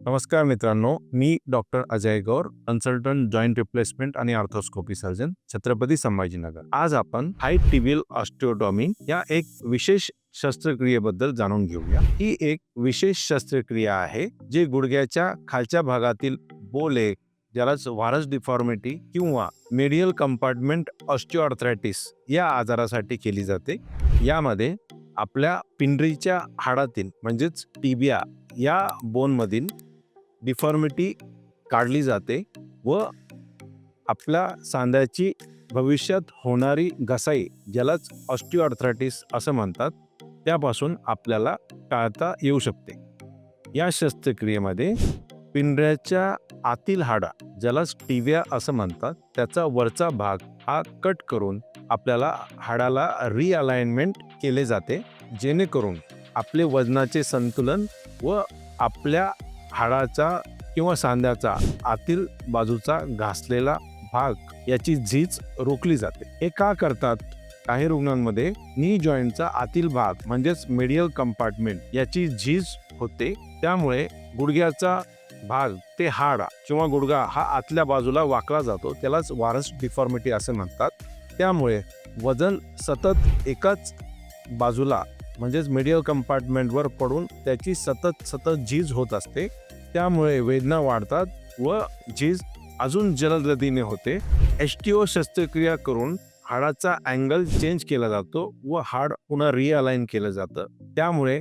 नमस्कार मित्रांनो, मी डॉक्टर अजय गौर, consultant joint replacement आणि आर्थोस्कोपी सर्जन, छत्रपती संभाजीनगर. आज आपण हाय टिबियल ऑस्टिओटॉमी या एक विशेष शस्त्रक्रियेबद्दल जाणून घेऊया. ही एक विशेष शस्त्रक्रिया आहे जी गुडघ्याच्या खालच्या भागातील बोले, ज्यालाच व्हारस डिफॉर्मिटी किंवा मेडियल कंपार्टमेंट ऑस्टिओआर्थरायटिस या आजारासाठी केली जाते. यामध्ये आपल्या पिंडरीच्या हाडातील म्हणजेच टिबिया या बोनमधील डिफॉर्मिटी काढली जाते व आपल्या सांध्याची भविष्यात होणारी घसाई, ज्यालाच ऑस्टिओआर्थरायटिस असं म्हणतात, त्यापासून आपल्याला टाळता येऊ शकते. या शस्त्रक्रियेमध्ये पिंजऱ्याच्या आतील हाडा, ज्यालाच टिबिया असं म्हणतात, त्याचा वरचा भाग हा कट करून आपल्याला हाडाला रिअलाइनमेंट केले जाते, जेणेकरून आपले वजनाचे संतुलन व आपल्या हाडाचा किंवा सांध्याचा आतील बाजूचा घासलेला भाग याची झीज रोखली जाते. हे का करतात? काही रुग्णांमध्ये नी जॉईंटचा आतील भाग म्हणजेच मेडियल कंपार्टमेंट याची झीज होते, त्यामुळे गुडघ्याचा भाग ते हाड किंवा गुडघा हा आतल्या बाजूला वाकला जातो, त्यालाच व्हारस डिफॉर्मिटी असे म्हणतात. त्यामुळे वजन सतत एकाच बाजूला म्हणजेच मेडियल कंपार्टमेंटवर पडून त्याची सतत झीज होत असते, त्यामुळे वेदना वाढतात व झीज अजून जलदगतीने होते. एसटीओ शस्त्रक्रिया करून हाडाचा अँगल चेंज केला जातो व हाड पुन्हा रिअलाइन केलं जातं, त्यामुळे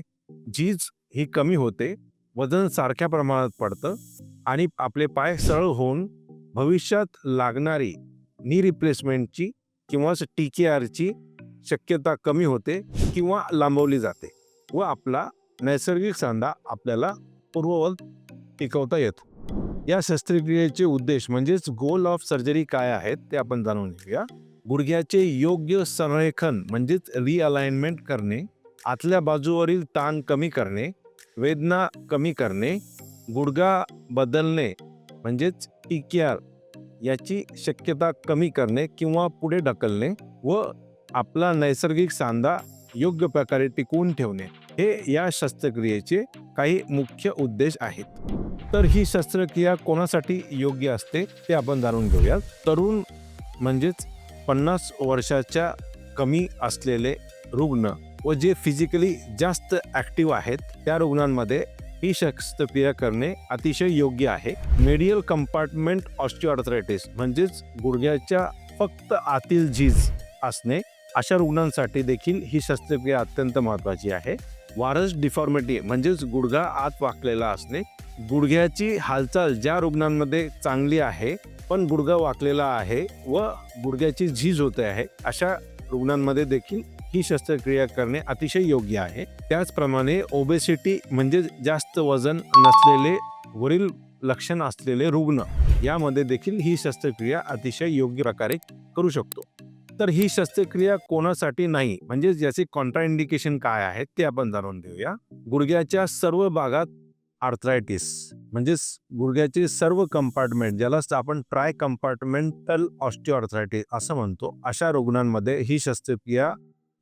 झीज ही कमी होते, वजन सारख्या प्रमाणात पडतं आणि आपले पाय सरळ होऊन भविष्यात लागणारी नी रिप्लेसमेंटची किंवा TKRची शक्यता कमी होते किंवा लांबवली जाते व आपला नैसर्गिक सांधा आपल्याला पूर्ववत टिकवता येतो. या शस्त्रक्रियेचे उद्देश म्हणजेच गोल ऑफ सर्जरी काय आहेत ते आपण जाणून घेऊया. गुडघ्याचे योग्य संरेखन म्हणजेच रिअलाइनमेंट करणे, आतल्या बाजूवरील ताण कमी करणे, वेदना कमी करणे, गुडघा बदलणे म्हणजेच TKR याची शक्यता कमी करणे किंवा पुढे ढकलणे व आपला नैसर्गिक सांधा योग्य प्रकारे टिकवून ठेवणे, हे या शस्त्रक्रियेचे काही मुख्य उद्देश आहेत. तर ही शस्त्रक्रिया कोणासाठी योग्य असते ते आपण जाणून घेऊया. तरुण म्हणजेच 50 वर्षाच्या कमी असलेले रुग्ण व जे फिजिकली जास्त ॲक्टिव्ह आहेत त्या रुग्णांमध्ये ही शस्त्रक्रिया करणे अतिशय योग्य आहे. मेडियल कंपार्टमेंट ऑस्टिओआर्थरायटिस म्हणजेच गुडघ्याच्या फक्त आतील झीज असणे, अशा रुग्णांसाठी देखील ही शस्त्रक्रिया अत्यंत महत्त्वाची आहे. व्हारस डिफॉर्मिटी म्हणजेच गुडघा आत वाकलेला असणे, गुडघ्याची हालचाल ज्या रुग्णांमध्ये चांगली आहे पण गुडघा वाकलेला आहे व गुडघ्याची झीज होते आहे, अशा रुग्णांमध्ये देखील ही शस्त्रक्रिया करणे अतिशय योग्य आहे. त्याचप्रमाणे ओबेसिटी म्हणजे जास्त वजन नसलेले, वरील लक्षण असलेले रुग्ण, यामध्ये देखील ही शस्त्रक्रिया अतिशय योग्य प्रकारे करू शकतो. तर ही शस्त्रक्रिया कोणासाठी नाही म्हणजे याचे कॉन्ट्राइंडिकेशन काय आहेत ते आपण जाणून घेऊया. गुडघ्याच्या सर्व भागात आर्थरायटिस म्हणजेच गुडघ्याचे सर्व कंपार्टमेंट, ज्याला आपण ट्राय कंपार्टमेंटल ऑस्टिओआर्थरायटिस असं म्हणतो, अशा रुग्णांमध्ये ही शस्त्रक्रिया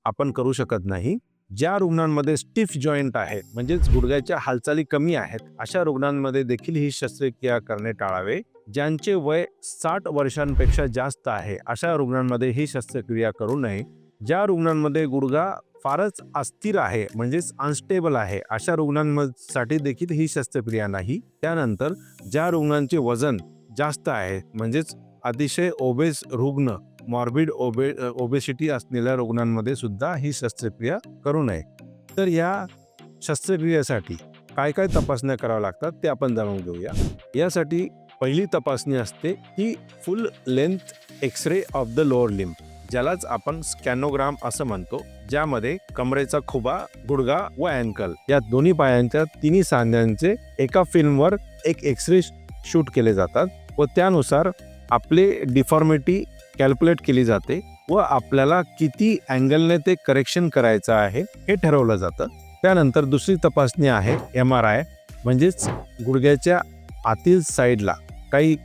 आपण करू शकत नाही. ज्या रुग्णांमध्ये स्टिफ जॉईंट आहे म्हणजेच गुडघ्याच्या हालचाली कमी आहेत, अशा रुग्णांमध्ये देखील ही शस्त्रक्रिया करणे टाळावे. ज्यांचे वय 60 वर्षांपेक्षा जास्त आहे, अशा रुग्णांमध्ये ही शस्त्रक्रिया करू नये. ज्या रुग्णांमध्ये गुडघा फारच अस्थिर आहे म्हणजेच अनस्टेबल आहे, अशा रुग्णांसाठी देखील ही शस्त्रक्रिया नाही. त्यानंतर ज्या रुग्णांचे वजन जास्त आहे म्हणजेच अतिशय ओबेस रुग्ण, मॉर्बिड ओबेसिटी असलेल्या रुग्णांमध्ये सुद्धा ही शस्त्रक्रिया करू नये. तर या शस्त्रक्रियेसाठी काय काय तपासण्या कराव्या लागतात ते आपण जाणून घेऊया. यासाठी पहिली तपासणी असते ती full length X-ray of the lower limb, ज्यालाच आपण स्कॅनोग्राम असं म्हणतो, ज्यामध्ये कमरेचा खुबा, गुडघा व अँकल या दोन्ही पायांच्या तिन्ही सांध्यांचे एका फिल्मवर एक एक्सरे शूट केले जातात व त्यानुसार आपले डिफॉर्मिटी कॅल्क्युलेट केली जाते व आपल्याला किती अँगलने ते करेक्शन करायचं आहे हे ठरवलं जातं. त्यानंतर दुसरी तपासणी आहे MRI म्हणजेच गुडघ्याच्या आतील साईडला काही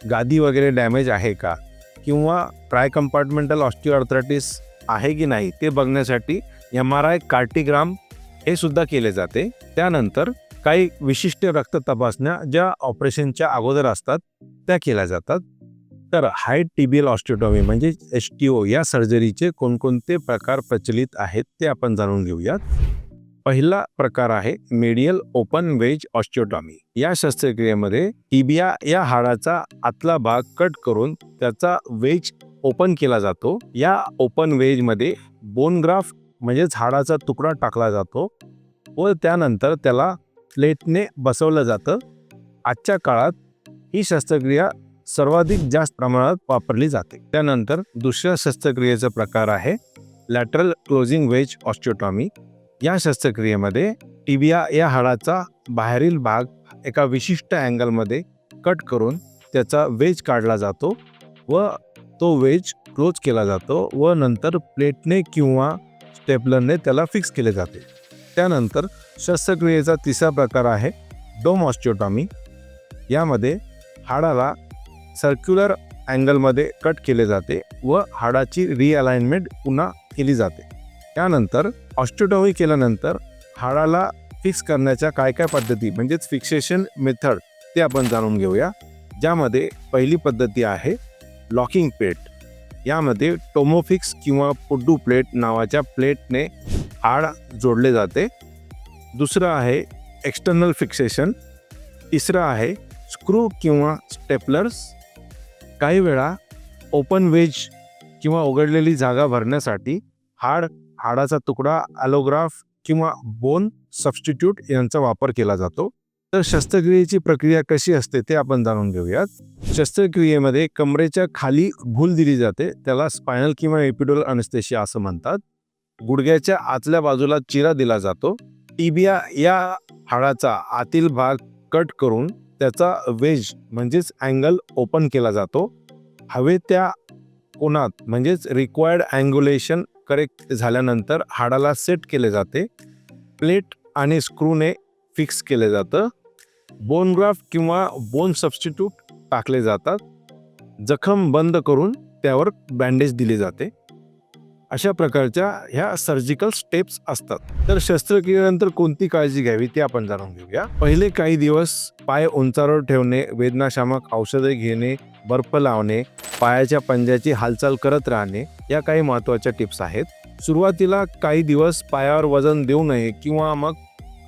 गादी वगैरे डॅमेज आहे का किंवा ट्राय कंपार्टमेंटल ऑस्टिओआर्थरायटिस आहे की नाही ते बघण्यासाठी MRI कार्टिग्राम हे सुद्धा केले जाते. त्यानंतर काही विशिष्ट रक्त तपासण्या ज्या ऑपरेशनच्या अगोदर असतात त्या केल्या जातात. तर हाय टिबियल ऑस्टिओटॉमी म्हणजे HTO या सर्जरीचे कोणकोणते प्रकार प्रचलित आहेत ते आपण जाणून घेऊयात. पहिला प्रकार आहे मेडियल ओपन वेज ऑस्टिओटॉमी. या शस्त्रक्रियेमध्ये टिबिया या हाडाचा आतला भाग कट करून त्याचा वेज ओपन केला जातो. या ओपन वेज मध्ये बोन ग्राफ्ट म्हणजेच हाडाचा तुकडा टाकला जातो व त्यानंतर त्याला प्लेटने बसवलं जातं. आजच्या काळात ही शस्त्रक्रिया सर्वाधिक जास्त प्रमाणात वापरली जाते. त्यानंतर दुसऱ्या शस्त्रक्रियेचा प्रकार आहे लॅटरल क्लोजिंग वेज ऑस्टिओटॉमी. या शस्त्रक्रियेमध्ये टिबिया या हाडाचा बाहेरील भाग एका विशिष्ट अँगलमध्ये कट करून त्याचा वेज काढला जातो व तो वेज क्लोज केला जातो व नंतर प्लेटने किंवा स्टेपलरने त्याला फिक्स केले जाते. त्यानंतर शस्त्रक्रियेचा तिसरा प्रकार आहे डोम ऑस्टिओटॉमी. यामध्ये हाडाला सर्क्युलर अँगलमध्ये कट केले जाते व हाडाची रिअलाइनमेंट पुन्हा केली जाते. त्यानंतर ऑस्टिओटॉमी केल्यानंतर हाडाला फिक्स करण्याच्या काय काय पद्धती म्हणजेच फिक्सेशन मेथड ते आपण जाणून घेऊया. ज्यामध्ये पहिली पद्धती आहे लॉकिंग प्लेट. यामध्ये टोमोफिक्स किंवा पुड्डू प्लेट नावाच्या प्लेटने हाड जोडले जाते. दुसरं आहे एक्सटर्नल फिक्सेशन. तिसरं आहे स्क्रू किंवा स्टेपलर्स. काही वेळा ओपन वेज किंवा उघडलेली जागा भरण्यासाठी हाडाचा तुकडा, ॲलोग्राफ किंवा बोन सबस्टिट्यूट यांचा वापर केला जातो. तर शस्त्रक्रियेची प्रक्रिया कशी असते ते आपण जाणून घेऊयात. शस्त्रक्रियेमध्ये कमरेच्या खाली भूल दिली जाते, त्याला स्पायनल किंवा एपिड्युरल अनेस्थेशिया असं म्हणतात. गुडघ्याच्या आतल्या बाजूला चिरा दिला जातो. टिबिया या हाडाचा आतील भाग कट करून त्याचा वेज म्हणजेच अँगल ओपन केला जातो. हवे त्या कोनात म्हणजेच रिक्वायर्ड अँग्युलेशन करेक्ट झाल्यानंतर हाडाला सेट केले जाते. प्लेट आणि स्क्रूने फिक्स केले जातं. बोन ग्राफ्ट किंवा बोन सबस्टिट्यूट टाकले जातात. जखम बंद करून त्यावर बँडेज दिले जाते. अशा प्रकारच्या ह्या सर्जिकल स्टेप्स असतात. तर शस्त्रक्रियेनंतर कोणती काळजी घ्यावी ते आपण जाणून घेऊया. पहिले काही दिवस पाय उंचावर ठेवणे, वेदनाशामक औषधे घेणे, बर्फ लावणे, पायाच्या पंजाची हालचाल करत राहणे या काही महत्त्वाच्या टिप्स आहेत. सुरुवातीला काही दिवस पायावर वजन देऊ नये किंवा मग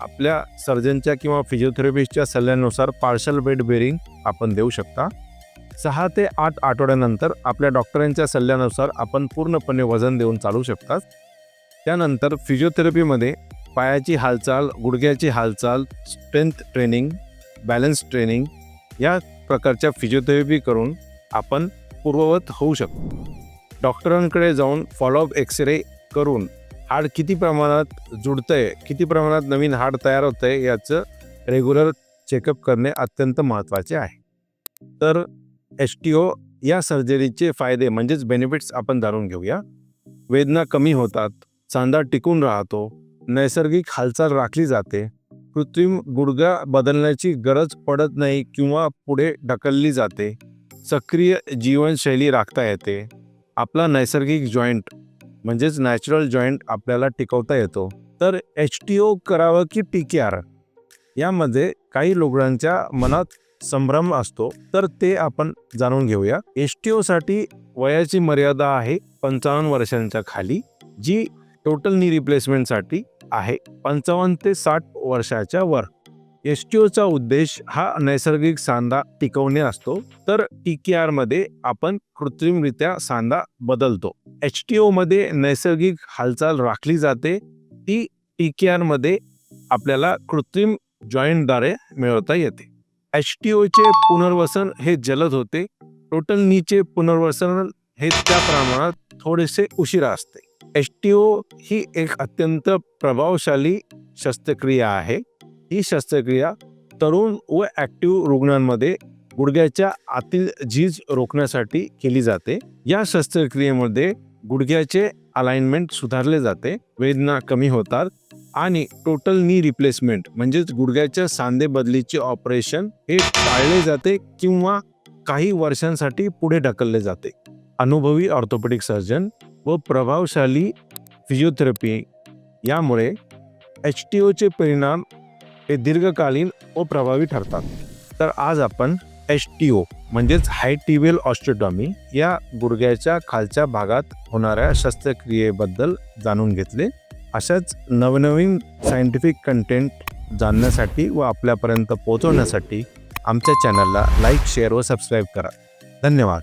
आपल्या सर्जनच्या किंवा फिजिओथेरपिस्टच्या सल्ल्यानुसार पार्शल बेड बेरिंग आपण देऊ शकता. 6 ते 8 आठवड्यानंतर आपल्या डॉक्टरांच्या सल्ल्यानुसार आपण पूर्णपणे वजन देऊन चालू शकतात. त्यानंतर फिजिओथेरपीमध्ये पायाची हालचाल, गुडघ्याची हालचाल, स्ट्रेंथ ट्रेनिंग, बॅलन्स ट्रेनिंग या प्रकारच्या फिजिओथेरपी करून आपण पूर्ववत होऊ शकतो. डॉक्टरांकडे जाऊन फॉलोअप एक्सरे करून हाड किती प्रमाणात जुडतंय, किती प्रमाणात नवीन हाड तयार होतंय याचं रेग्युलर चेकअप करणे अत्यंत महत्त्वाचे आहे. तर HTO या सर्जरीचे फायदे म्हणजेच बेनिफिट्स आपण जाणून घेऊया. वेदना कमी होतात, सांधा टिकून राहतो, नैसर्गिक हालचाल राखली जाते, कृत्रिम गुडघा बदलण्याची गरज पडत नाही किंवा पुढे ढकलली जाते, सक्रिय जीवनशैली राखता येते, आपला नैसर्गिक जॉईंट म्हणजेच नॅचरल जॉईंट आपल्याला टिकवता येतो. तर HTO करावं की TKR यामध्ये काही लोकांच्या मनात संभ्रम असतो, तर ते आपण जाणून घेऊया. HTO साठी वयाची मर्यादा आहे 55 वर्षांच्या खाली, जी टोटल नी रिप्लेसमेंटसाठी आहे 55 ते 60 वर्षाच्या वर. HTOचा उद्देश हा नैसर्गिक सांधा टिकवणे असतो, तर TKR मध्ये आपण कृत्रिमरित्या सांधा बदलतो. HTO मध्ये नैसर्गिक हालचाल राखली जाते, ती TKR मध्ये आपल्याला कृत्रिम जॉईंटद्वारे मिळवता येते. HTOचे पुनर्वसन हे जलद होते, टोटल नीचे पुनर्वसन हे त्या प्रमाणात थोडेसे उशिरा असते. HTO ही एक अत्यंत प्रभावशाली शस्त्रक्रिया आहे. ही शस्त्रक्रिया तरुण व ॲक्टिव्ह रुग्णांमध्ये गुडघ्याच्या आतील झीज रोखण्यासाठी केली जाते. या शस्त्रक्रियेमध्ये गुडघ्याचे अलाइनमेंट सुधारले जाते, वेदना कमी होतात आणि टोटल नी रिप्लेसमेंट म्हणजेच गुडघ्याच्या सांधे बदलीचे ऑपरेशन हे टाळले जाते किंवा काही वर्षांसाठी पुढे ढकलले जाते. अनुभवी ऑर्थोपेडिक सर्जन व प्रभावशाली फिजिओथेरपी यामुळे HTOचे परिणाम हे दीर्घकालीन व प्रभावी ठरतात. तर आज आपण HTO म्हणजेच हाय टिबियल ऑस्टिओटॉमी या गुडघ्याच्या खालच्या भागात होणाऱ्या शस्त्रक्रियेबद्दल जाणून घेतले. अशाच नवनवीन सायंटिफिक कंटेंट जाणण्यासाठी व आपल्यापर्यंत पोहोचवण्यासाठी आमच्या चॅनलला लाईक, शेअर व सबस्क्राईब करा. धन्यवाद.